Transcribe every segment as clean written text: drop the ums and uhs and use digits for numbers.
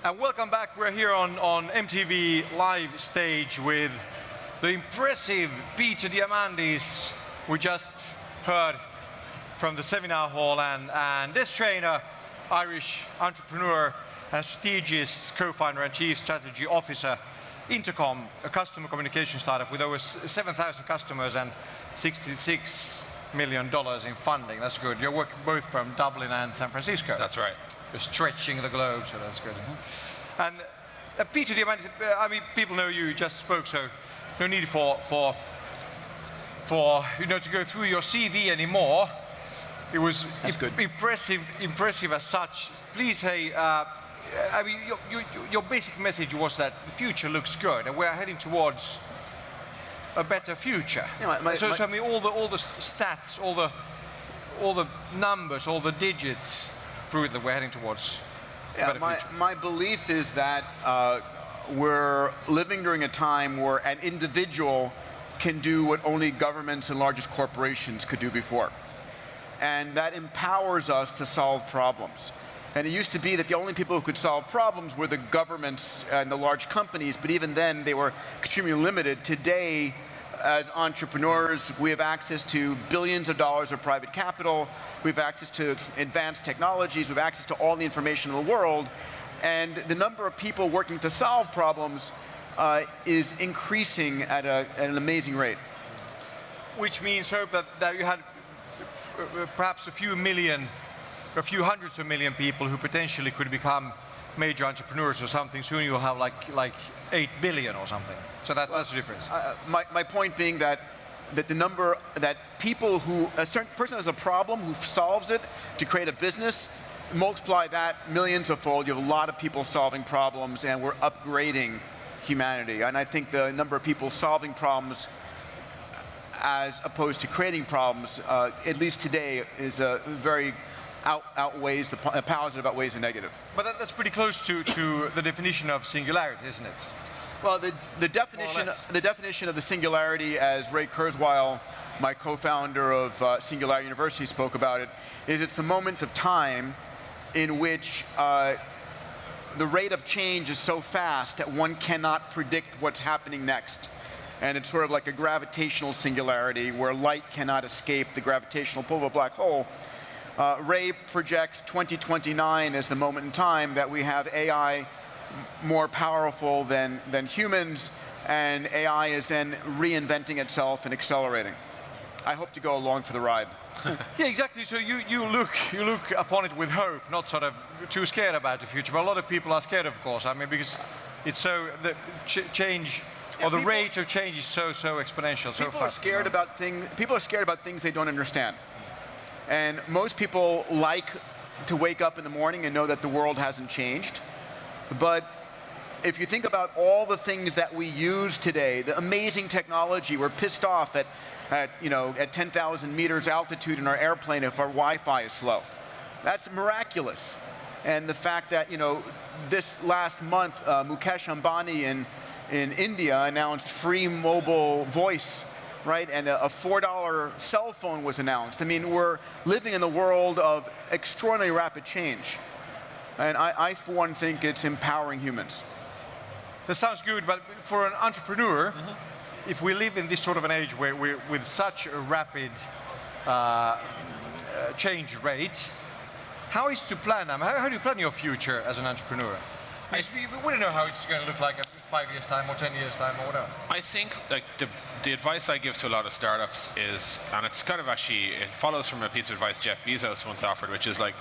And welcome back. We're here on MTV live stage with the impressive Peter Diamandis we just heard from the seminar hall, and this Traynor, Irish entrepreneur and strategist, co-founder and chief strategy officer, Intercom, a customer communication startup with over 7,000 customers and $66 million in funding. That's good. You're working both from Dublin and San Francisco. That's right. You're stretching the globe, so that's good. And Peter Diamandis, I mean, people know you just spoke, so no need for you know, to go through your CV anymore. It was impressive as such. Please, hey, I mean, your basic message was that the future looks good, and we're heading towards a better future. Yeah, so I mean, all the stats, all the numbers, all the digits prove that we're heading towards a better future. My belief is that we're living during a time where an individual can do what only governments and largest corporations could do before. And that empowers us to solve problems. And it used to be that the only people who could solve problems were the governments and the large companies, but even then they were extremely limited. Today, as entrepreneurs, we have access to billions of dollars of private capital, we have access to advanced technologies, we have access to all the information in the world, and the number of people working to solve problems is increasing at an amazing rate. Which means, Hope, that you had perhaps a few hundreds of million people who potentially could become major entrepreneurs or something. Soon you'll have like 8 billion or something. So that's the difference. My point being that the number that people who, a certain person has a problem who solves it to create a business, multiply that millions of fold, you have a lot of people solving problems, and we're upgrading humanity. And I think the number of people solving problems as opposed to creating problems, at least today, is very outweighs the positive outweighs the negative. But that's pretty close to the definition of singularity, isn't it? Well, the definition of the singularity, as Ray Kurzweil, my co-founder of Singularity University, spoke about it, is it's the moment of time in which the rate of change is so fast that one cannot predict what's happening next. And it's sort of like a gravitational singularity where light cannot escape the gravitational pull of a black hole. Ray projects 2029 as the moment in time that we have AI more powerful than humans, and AI is then reinventing itself and accelerating. I hope to go along for the ride. Yeah, exactly. So you look upon it with hope, not sort of too scared about the future. But a lot of people are scared, of course. I mean, because it's so the change. Or the rate of change is so exponential, so fast. People are scared about things they don't understand. And most people like to wake up in the morning and know that the world hasn't changed. But if you think about all the things that we use today, the amazing technology, we're pissed off at 10,000 meters altitude in our airplane if our Wi-Fi is slow. That's miraculous. And the fact that, this last month, Mukesh Ambani in India announced free mobile voice, right? And a $4 cell phone was announced. I mean, we're living in the world of extraordinarily rapid change. And I for one, think it's empowering humans. That sounds good, but for an entrepreneur, if we live in this sort of an age where we're with such a rapid change rate, how is to plan them? How do you plan your future as an entrepreneur? We don't know how it's going to look like in 5 years' time or 10 years' time or whatever. I think like the advice I give to a lot of startups is, and it's kind of actually, it follows from a piece of advice Jeff Bezos once offered, which is like,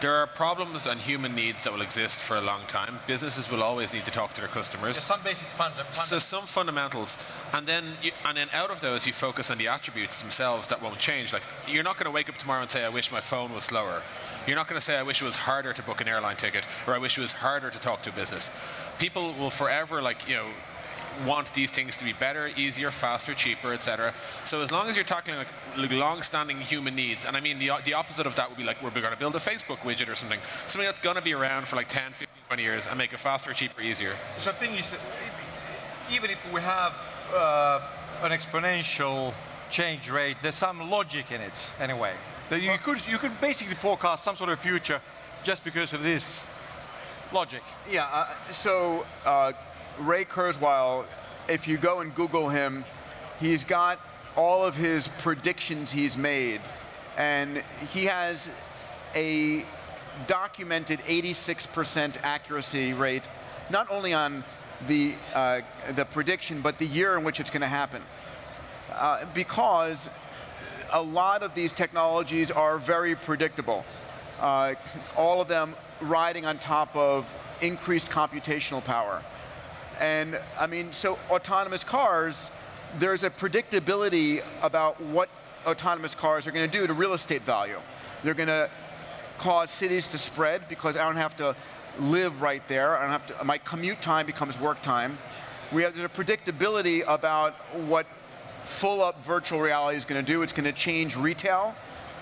there are problems and human needs that will exist for a long time. Businesses will always need to talk to their customers. There's some basic fundamentals. So some fundamentals, and then out of those you focus on the attributes themselves that won't change. Like, you're not going to wake up tomorrow and say, I wish my phone was slower. You're not going to say, I wish it was harder to book an airline ticket, or I wish it was harder to talk to a business. People will forever, want these things to be better, easier, faster, cheaper, etc. So as long as you're tackling like long-standing human needs, and I mean the opposite of that would be like, we're going to build a Facebook widget or something that's going to be around for like 10, 15, 20 years and make it faster, cheaper, easier. So the thing is that even if we have an exponential change rate, there's some logic in it anyway. That you could basically forecast some sort of future just because of this logic. Yeah, Ray Kurzweil, if you go and Google him, he's got all of his predictions he's made, and he has a documented 86% accuracy rate, not only on the prediction, but the year in which it's going to happen. Because a lot of these technologies are very predictable. All of them riding on top of increased computational power. And I mean, so autonomous cars, there's a predictability about what autonomous cars are going to do to real estate value. They're going to cause cities to spread because I don't have to live right there. I don't have to, my commute time becomes work time. There's a predictability about what full-up virtual reality is going to do. It's going to change retail.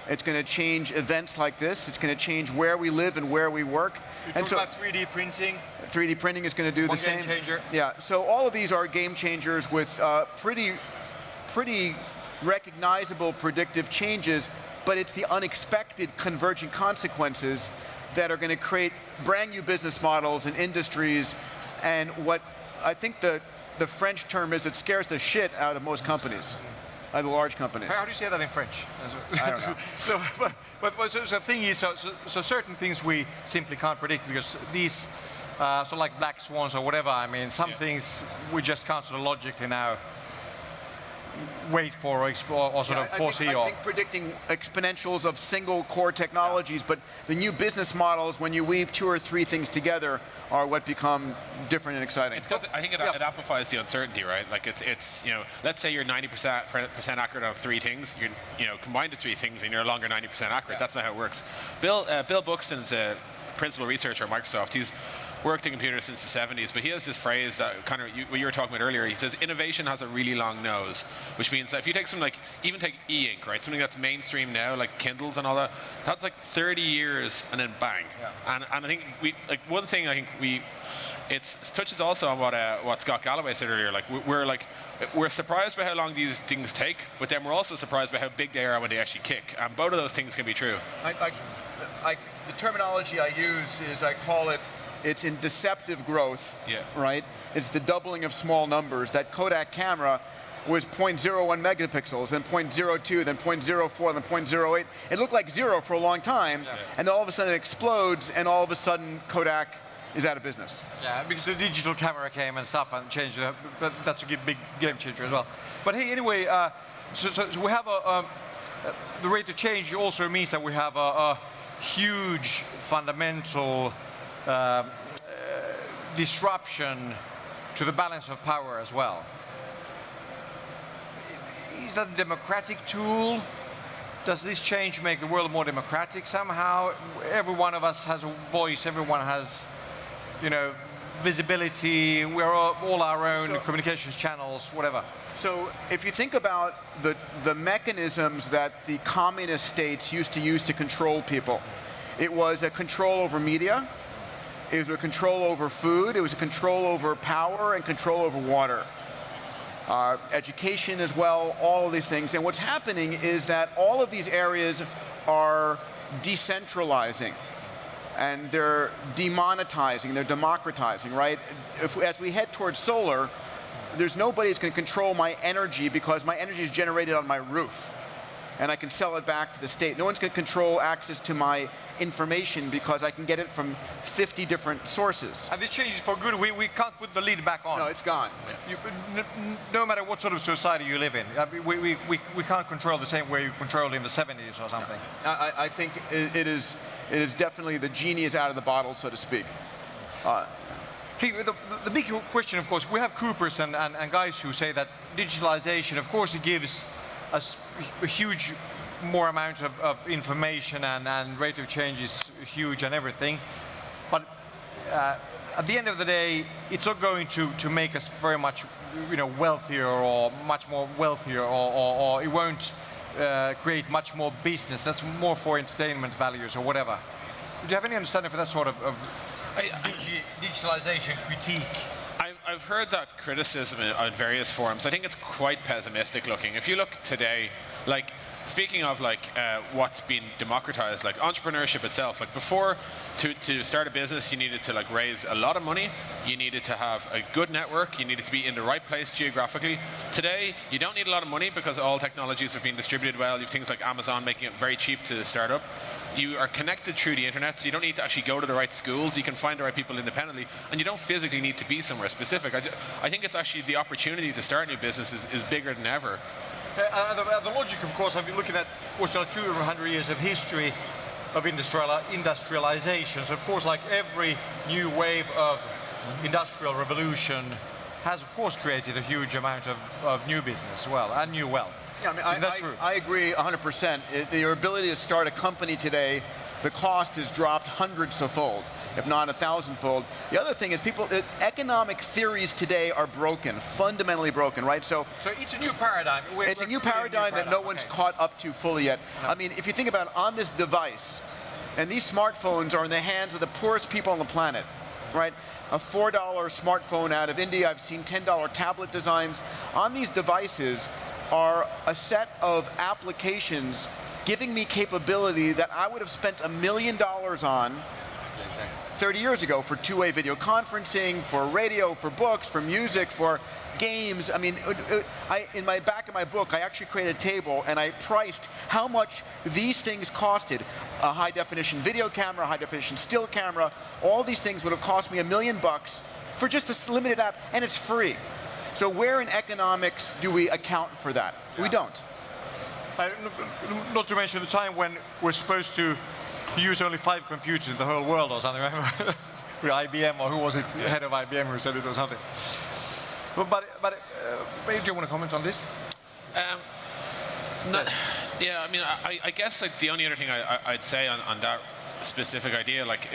It's going to change events like this. It's going to change where we live and where we work. You talk about 3D printing. 3D printing is going to do the same. Game changer. Yeah. So all of these are game changers with pretty recognizable predictive changes. But it's the unexpected convergent consequences that are going to create brand new business models and industries. And what I think the French term is, it scares the shit out of most companies. The large companies. How do you say that in French? I don't know. So the thing is, so certain things we simply can't predict because these, so like black swans or whatever, I mean, some things we just can't sort of logically now wait for or sort of foresee. I think predicting exponentials of single core technologies, but the new business models, when you weave 2 or 3 things together, are what become different and exciting. It's because I think it amplifies the uncertainty, right? Like it's let's say you're 90% accurate on 3 things. You're combine the 3 things and you're no longer 90% accurate. Yeah. That's not how it works. Bill Buxton's a principal researcher at Microsoft. He's worked in computers since the 70s, but he has this phrase that kind of what you were talking about earlier. He says innovation has a really long nose, which means that if you take something like, even take e-ink, right, something that's mainstream now, like Kindles and all that, that's like 30 years and then bang. Yeah. And I think one thing I think it touches also on what Scott Galloway said earlier. Like we're surprised by how long these things take, but then we're also surprised by how big they are when they actually kick. And both of those things can be true. The terminology I use is, I call it, it's in deceptive growth, right? It's the doubling of small numbers. That Kodak camera was 0.01 megapixels, then 0.02, then 0.04, then 0.08. It looked like 0 for a long time, and then all of a sudden it explodes, and all of a sudden Kodak is out of business. Yeah, because the digital camera came and stuff and changed it, but that's a big game changer as well. But hey, anyway, so we have the rate of change also means that we have a huge fundamental disruption to the balance of power as well. Is that a democratic tool? Does this change make the world more democratic somehow? Every one of us has a voice, everyone has, visibility, we're all our own communications channels, whatever. So if you think about the mechanisms that the communist states used to use to control people, it was a control over media, it was a control over food, it was a control over power and control over water. Education as well, all of these things. And what's happening is that all of these areas are decentralizing. And they're demonetizing, they're democratizing, right? As we head towards solar, there's nobody who's going to control my energy because my energy is generated on my roof. And I can sell it back to the state. No one's going to control access to my information because I can get it from 50 different sources. And this changes for good. We can't put the lid back on. No, it's gone. No matter what sort of society you live in, we can't control the same way you controlled in the 70s or something. I think it is definitely, the genie is out of the bottle, so to speak. Hey, the big question, of course, we have Coopers and guys who say that digitalization, of course, it gives us a huge more amount of information and rate of change is huge and everything. But at the end of the day, it's not going to make us very much wealthier or much more wealthier or it won't create much more business. That's more for entertainment values or whatever. Do you have any understanding for that sort of digitalization critique? I've heard that criticism on various forums. I think it's quite pessimistic looking. If you look today, speaking of what's been democratized, like entrepreneurship itself, before to start a business, you needed to like raise a lot of money. You needed to have a good network. You needed to be in the right place geographically. Today, you don't need a lot of money because all technologies have been distributed well. You have things like Amazon making it very cheap to start up. You are connected through the internet, so you don't need to actually go to the right schools. You can find the right people independently, and you don't physically need to be somewhere specific. I think it's actually the opportunity to start new businesses is bigger than ever. The logic, of course, I've been looking at 200 years of history of industrialization. So, of course, like every new wave of industrial revolution has, of course, created a huge amount of new business as well, and new wealth. Yeah, I mean, Isn't that true? I agree 100%. Your ability to start a company today, the cost has dropped hundreds of fold, if not 1,000-fold. The other thing is economic theories today are broken, fundamentally broken, right? So it's a new paradigm. It's a new paradigm that no one's caught up to fully yet. No. I mean, if you think about it, on this device, and these smartphones are in the hands of the poorest people on the planet, right? A $4 smartphone out of India, I've seen $10 tablet designs. On these devices are a set of applications giving me capability that I would have spent $1 million on 30 years ago for two-way video conferencing, for radio, for books, for music, for games. I mean, in my back of my book, I actually created a table and I priced how much these things costed. A high-definition video camera, a high-definition still camera, all these things would have cost me $1 million for just a limited app, and it's free. So where in economics do we account for that? Yeah. We don't. Not to mention the time when we're supposed to use only 5 computers in the whole world or something, remember? With IBM, or who was it, the head of IBM who said it or something. But do you want to comment on this? Yeah, I mean, I guess like the only other thing I'd say on that specific idea, like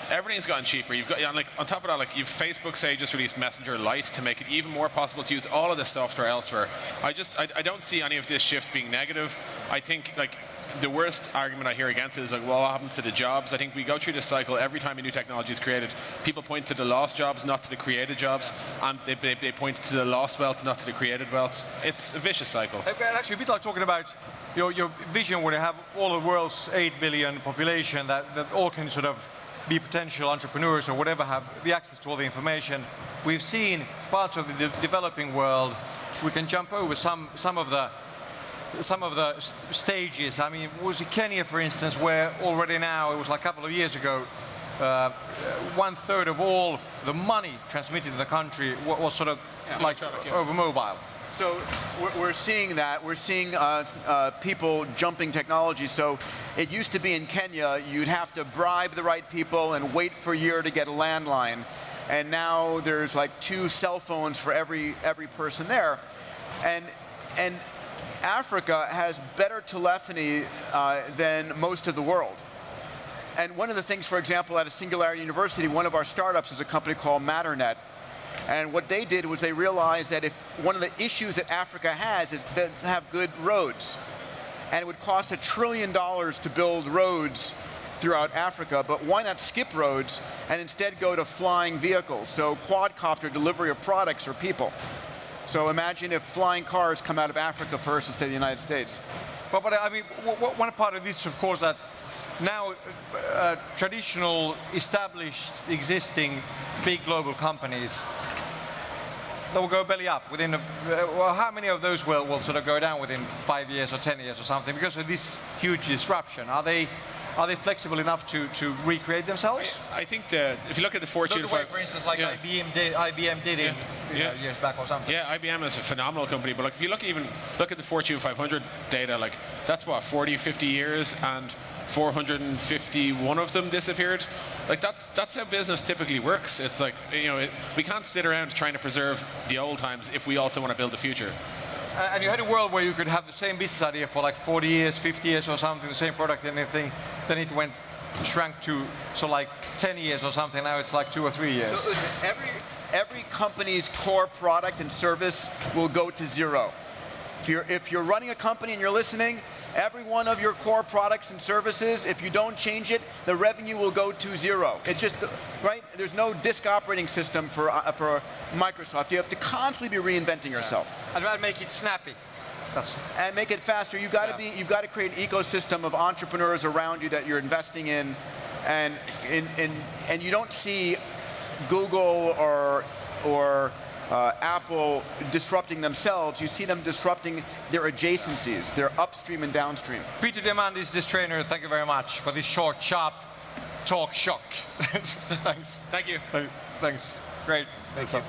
everything's gotten cheaper. You've got, like, on top of that, like, you've Facebook, say, just released Messenger Lite to make it even more possible to use all of this software elsewhere. I don't see any of this shift being negative. I think, like, the worst argument I hear against it is like, well, what happens to the jobs? I think we go through this cycle every time a new technology is created. People point to the lost jobs, not to the created jobs, and they point to the lost wealth, not to the created wealth. It's a vicious cycle. Actually, a bit like talking about your vision where you have all the world's 8 billion population that all can sort of be potential entrepreneurs or whatever, have the access to all the information. We've seen parts of the developing world, we can jump over some of the stages. I mean, was it Kenya, for instance, where already now, it was like a couple of years ago, 1/3 of all the money transmitted in the country was sort of over mobile. So we're seeing that. We're seeing people jumping technology. So it used to be in Kenya, you'd have to bribe the right people and wait for a year to get a landline. And now there's like 2 cell phones for every person there. And Africa has better telephony than most of the world. And one of the things, for example, at a Singularity University, one of our startups is a company called Matternet. And what they did was they realized that if one of the issues that Africa has is doesn't have good roads. And it would cost $1 trillion to build roads throughout Africa, but why not skip roads and instead go to flying vehicles? So quadcopter delivery of products or people. So imagine if flying cars come out of Africa first instead of the United States. But I mean, one part of this, of course, that now traditional, established, existing big global companies, they will go belly up within, well, how many of those will sort of go down within 5 years or 10 years or something because of this huge disruption? Are they flexible enough to recreate themselves? I think that if you look at the Fortune 500, for instance, like IBM did in years back or something. Yeah, IBM is a phenomenal company, but like if you look at the Fortune 500 data, like that's what 40, 50 years, and 451 of them disappeared. Like that's how business typically works. It's like, we can't sit around trying to preserve the old times if we also want to build the future. And you had a world where you could have the same business idea for like 40 years, 50 years or something, the same product and everything. Then it shrank to like 10 years or something. Now it's like 2 or 3 years. So listen, every company's core product and service will go to zero. If you're running a company and you're listening, every one of your core products and services, if you don't change it, the revenue will go to zero. It's just, right? There's no disk operating system for Microsoft. You have to constantly be reinventing yourself. And make it snappy. and make it faster. You've got to create an ecosystem of entrepreneurs around you that you're investing in, and you don't see Google or Apple disrupting themselves. You see them disrupting their adjacencies, their upstream and downstream. Peter Diamandis, this trainer, thank you very much for this short, sharp talk shock. Thanks. Thank you. Thanks. Great. Thank you.